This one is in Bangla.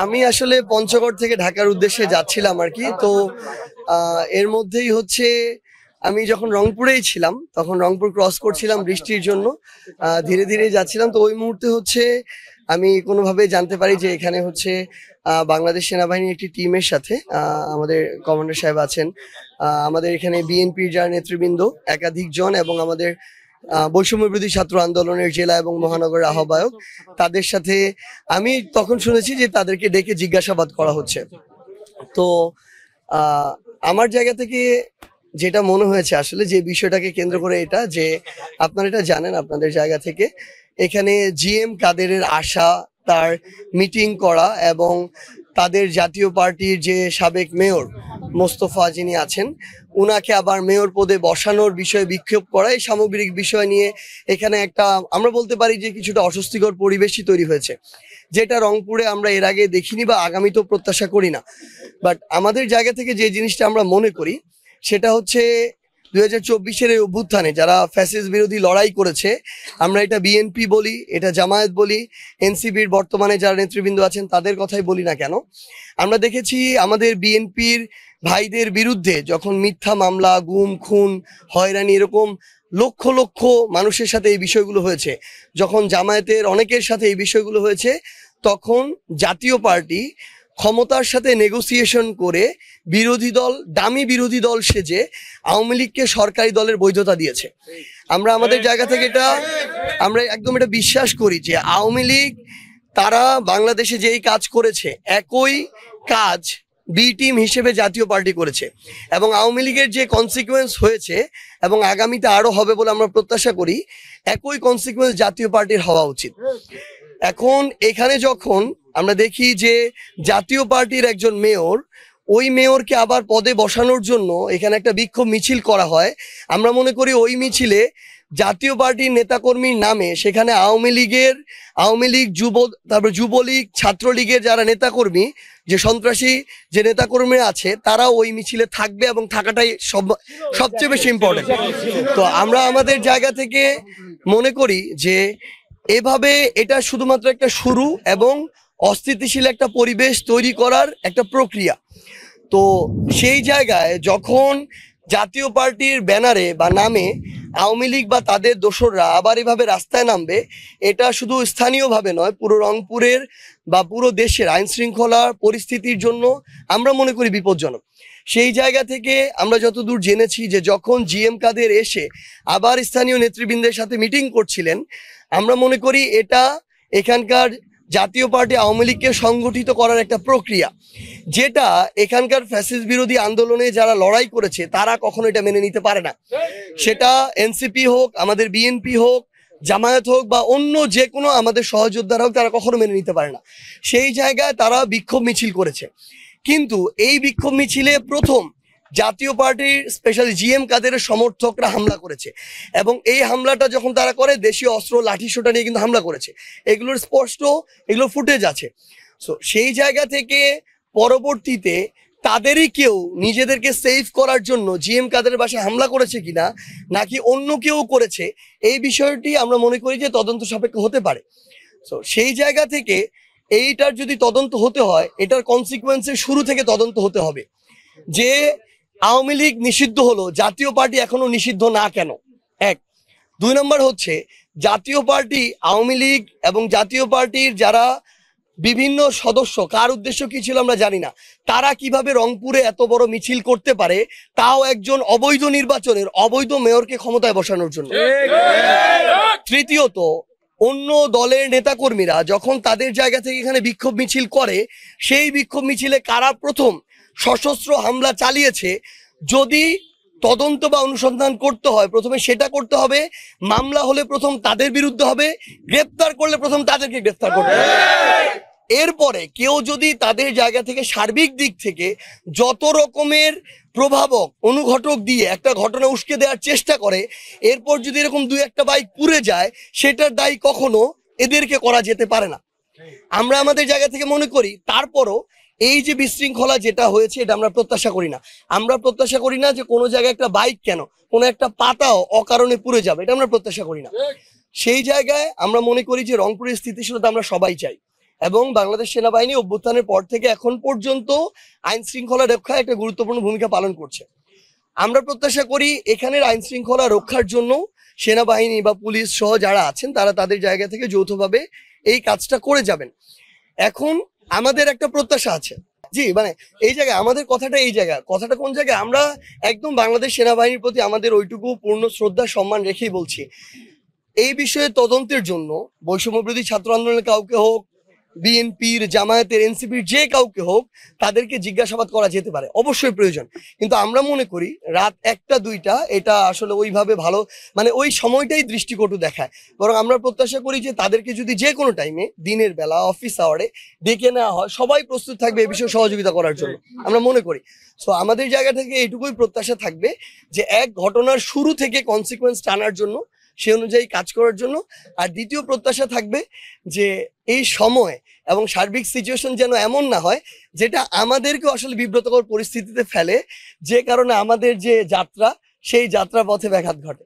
আমি আসলে পঞ্চগড় থেকে ঢাকার উদ্দেশ্যে যাচ্ছিলাম আর কি। তো এর মধ্যেই হচ্ছে আমি যখন রংপুরেই ছিলাম তখন রংপুর ক্রস করছিলাম বৃষ্টির জন্য, ধীরে ধীরে যাচ্ছিলাম। তো ওই মুহূর্তে হচ্ছে আমি কোনোভাবে জানতে পারি যে এখানে হচ্ছে বাংলাদেশ সেনাবাহিনীর একটি টিমের সাথে আমাদের কমান্ডার সাহেব আছেন, আমাদের এখানে বিএনপির যারা নেতৃবৃন্দ একাধিক জন এবং আমাদের বৈষম্য বিরোধী ছাত্র আন্দোলনের জেলা এবং মহানগরের আহ্বায়ক, তাদের সাথে আমি তখন শুনেছি যে তাদেরকে ডেকে জিজ্ঞাসাবাদ করা হচ্ছে। তো আমার জায়গা থেকে যেটা মনে হয়েছে আসলে যে বিষয়টাকে কেন্দ্র করে এটা যে আপনারা এটা জানেন আপনাদের জায়গা থেকে, এখানে জিএম কাদেরের আশা, তার মিটিং করা এবং তাদের জাতীয় পার্টির যে সাবেক মেয়র মোস্তফা যিনি আছেন উনাকে আবার মেয়র পদে বসানোর বিষয়ে বিক্ষোভ করা, এই সামগ্রিক বিষয় নিয়ে এখানে একটা আমরা বলতে পারি যে কিছুটা অস্বস্তিকর পরিবেশই তৈরি হয়েছে, যেটা রংপুরে আমরা এর আগে দেখিনি বা আগামীতেও প্রত্যাশা করি না। বাট আমাদের জায়গা থেকে যে জিনিসটা আমরা মনে করি সেটা হচ্ছে 2024-এর এই অভ্যুত্থানে যারা ফ্যাসিস্ট বিরোধী লড়াই করেছে, আমরা এটা বিএনপি বলি, এটা জামায়াত বলি, এনসিপির বর্তমানে যারা নেতৃবৃন্দ আছেন তাদের কথাই বলি না কেন, আমরা দেখেছি আমাদের বিএনপির ভাইদের বিরুদ্ধে যখন মিথ্যা মামলা, গুম, খুন, হয়রানি এরকম লক্ষ লক্ষ মানুষের সাথে এই বিষয়গুলো হয়েছে, যখন জামায়াতের অনেকের সাথে এই বিষয়গুলো হয়েছে, তখন জাতীয় পার্টি ক্ষমতার সাথে নেগোসিয়েশন করে বিরোধী দল, দামি বিরোধী দল সেজে আওয়ামী লীগকে সরকারি দলের বৈধতা দিয়েছে। আমরা আমাদের জায়গা থেকে আমরা একদম এটা বিশ্বাস করি যে আওয়ামী লীগ তারা বাংলাদেশে যেই কাজ করেছে একই কাজ বি টিম হিসেবে জাতীয় পার্টি করেছে, এবং আওয়ামী লীগের যে কনসিকুয়েন্স হয়েছে এবং আগামীতে আরো হবে বলে আমরা প্রত্যাশা করি, একই কনসিকুয়েন্স জাতীয় পার্টির হওয়া উচিত। এখন এখানে যখন আমরা দেখি যে জাতীয় পার্টির একজন মেয়র, ওই মেয়রকে আবার পদে বসানোর জন্য এখানে একটা বিক্ষোভ মিছিল করা হয়, আমরা মনে করি ওই মিছিলে জাতীয় পার্টির নেতাকর্মীর নামে সেখানে আওয়ামী লীগ তারপর যুবলীগ, ছাত্রলীগের যারা নেতাকর্মী, যে সন্ত্রাসী যে নেতাকর্মীরা আছে তারা ওই মিছিলে থাকবে এবং থাকাটাই সবচেয়ে বেশি ইম্পর্টেন্ট। তো আমরা আমাদের জায়গা থেকে মনে করি যে এভাবে এটা শুধুমাত্র একটা শুরু এবং অস্থিতিশীল একটা পরিবেশ তৈরি করার একটা প্রক্রিয়া। তো সেই জায়গায় যখন জাতীয় পার্টির ব্যানারে বা নামে আওয়ামী লীগ বা তাদের দোসররা আবার এভাবে রাস্তায় নামবে, এটা শুধু স্থানীয়ভাবে নয়, পুরো রংপুরের বা পুরো দেশের আইন শৃঙ্খলার পরিস্থিতির জন্য আমরা মনে করি বিপজ্জনক। সেই জায়গা থেকে আমরা যতদূর জেনেছি যে যখন জিএম কাদের এসে আবার স্থানীয় নেতৃবৃন্দের সাথে মিটিং করছিলেন, আমরা মনে করি এটা এখানকার জাতীয় পার্টি আওয়ামী লীগকে সংগঠিত করার একটা প্রক্রিয়া, যেটা এখানকার ফ্যাসিস্ট বিরোধী আন্দোলনে যারা লড়াই করেছে তারা কখনো এটা মেনে নিতে পারে না। সেটা এনসিপি হোক, আমাদের বিএনপি হোক, জামায়াত হোক বা অন্য যে কোনো আমাদের সহযোদ্ধারা হোক, তারা কখনো মেনে নিতে পারে না। সেই জায়গায় তারা বিক্ষোভ মিছিল করেছে, কিন্তু এই বিক্ষোভ মিছিলে প্রথম জাতীয় পার্টির স্পেশালি জিএম কাদেরের সমর্থকরা হামলা করেছে, এবং এই হামলাটা যখন তারা করে দেশীয় অস্ত্র লাঠি সোটা নিয়ে কিন্তু হামলা করেছে, এগুলোর স্পষ্ট এগুলো ফুটেজ আছে। সো সেই জায়গা থেকে পরবর্তীতে তাদেরই কেউ নিজেদেরকে সেভ করার জন্য জিএম কাদেরের বাসায় হামলা করেছে কিনা নাকি অন্য কেউ করেছে, এই বিষয়টি আমরা মনে করি যে তদন্ত সাপেক্ষ হতে পারে। সো সেই জায়গা থেকে এইটার যদি তদন্ত হতে হয়, এটার কনসিকুয়েন্সের শুরু থেকে তদন্ত হতে হবে যে আওয়ামী লীগ নিষিদ্ধ হলো, জাতীয় পার্টি এখনো নিষিদ্ধ না কেন, এক। দুই নম্বর হচ্ছে জাতীয় পার্টি, আওয়ামী লীগ এবং জাতীয় পার্টির যারা বিভিন্ন সদস্য, কার উদ্দেশ্য কি ছিল আমরা জানি না, তারা কিভাবে রংপুরে এত বড় মিছিল করতে পারে, তাও একজন অবৈধ নির্বাচনের অবৈধ মেয়রকে ক্ষমতায় বসানোর জন্য। তৃতীয়ত, অন্য দলের নেতাকর্মীরা যখন তাদের জায়গা থেকে এখানে বিক্ষোভ মিছিল করে, সেই বিক্ষোভ মিছিলে কারা প্রথম সশস্ত্র হামলা চালিয়েছে, যদি তদন্ত বা অনুসন্ধান করতে হয় প্রথমে সেটা করতে হবে, মামলা হলে প্রথম তাদের বিরুদ্ধে হবে, গ্রেপ্তার করলে প্রথম তাদেরকে গ্রেপ্তার করতে হবে। এরপরে কেউ যদি তাদের জায়গা থেকে সার্বিক দিক থেকে যত রকমের প্রভাবক অনুঘটক দিয়ে একটা ঘটনা উস্কে দেওয়ার চেষ্টা করে, এরপর যদি এরকম দুই একটা বাইক পুড়ে যায়, সেটার দায়ী কখনো এদেরকে করা যেতে পারে না। আমরা আমাদের জায়গা থেকে মনে করি তারপরও এই যে বিশৃঙ্খলা যেটা হয়েছে এটা আমরা প্রত্যাশা করি না। আমরা প্রত্যাশা করি না যে কোনো জায়গায় একটা বাইক কেন, কোনো একটা পাতাও অকারণে পুড়ে যাবে, এটা আমরা প্রত্যাশা করি না। সেই জায়গায় আমরা মনে করি যে রংপুরের স্থিতিশীলতা আমরা সবাই চাই, এবং বাংলাদেশ সেনাবাহিনী অভ্যুত্থানের পর থেকে এখন পর্যন্ত আইন শৃঙ্খলা রক্ষায় একটা গুরুত্বপূর্ণ ভূমিকা পালন করছে। আমরা প্রত্যাশা করি এখানের আইন শৃঙ্খলা রক্ষার জন্য সেনাবাহিনী বা পুলিশ সহ যারা আছেন তারা তাদের জায়গা থেকে যৌথভাবে এই কাজটা করে যাবেন। এখন আমাদের একটা প্রত্যাশা আছে, জি মানে এই জায়গায় আমাদের কথাটা কোন জায়গায়, আমরা একদম বাংলাদেশ সেনাবাহিনীর প্রতি আমাদের ওইটুকু পূর্ণ শ্রদ্ধা সম্মান রেখেই বলছি, এই বিষয়ে তদন্তের জন্য বৈষম্য বিরোধী ছাত্র আন্দোলনের কাউকে হোক, বিএনপির, জামায়াতের, এনসিপির যে কাউকে হোক, তাদেরকে জিজ্ঞাসাবাদ করা যেতে পারে, অবশ্যই প্রয়োজন। কিন্তু আমরা মনে করি রাত 1টা 2টা এটা আসলে ওইভাবে ভালো, মানে ওই সময়টাই দৃষ্টিকটু দেখায়। বরং আমরা প্রত্যাশা করি যে তাদেরকে যদি যে কোনো টাইমে, দিনের বেলা, অফিস আওয়ারে ডেকে নেওয়া হয়, সবাই প্রস্তুত থাকবে এই বিষয়ে সহযোগিতা করার জন্য, আমরা মনে করি। সো আমাদের জায়গা থেকে এইটুকুই প্রত্যাশা থাকবে যে এক ঘটনার শুরু থেকে কনসিকুয়েন্স টানার জন্য, সে অনুযায়ী কাজ করার জন্য। আর দ্বিতীয় প্রত্যাশা থাকবে যে এই সময় এবং সার্বিক সিচুয়েশন যেন এমন না হয় যেটা আমাদেরকে আসলে বিব্রতকর পরিস্থিতিতে ফেলে, যে কারণে আমাদের যে যাত্রা সেই যাত্রা পথে ব্যাঘাত ঘটে।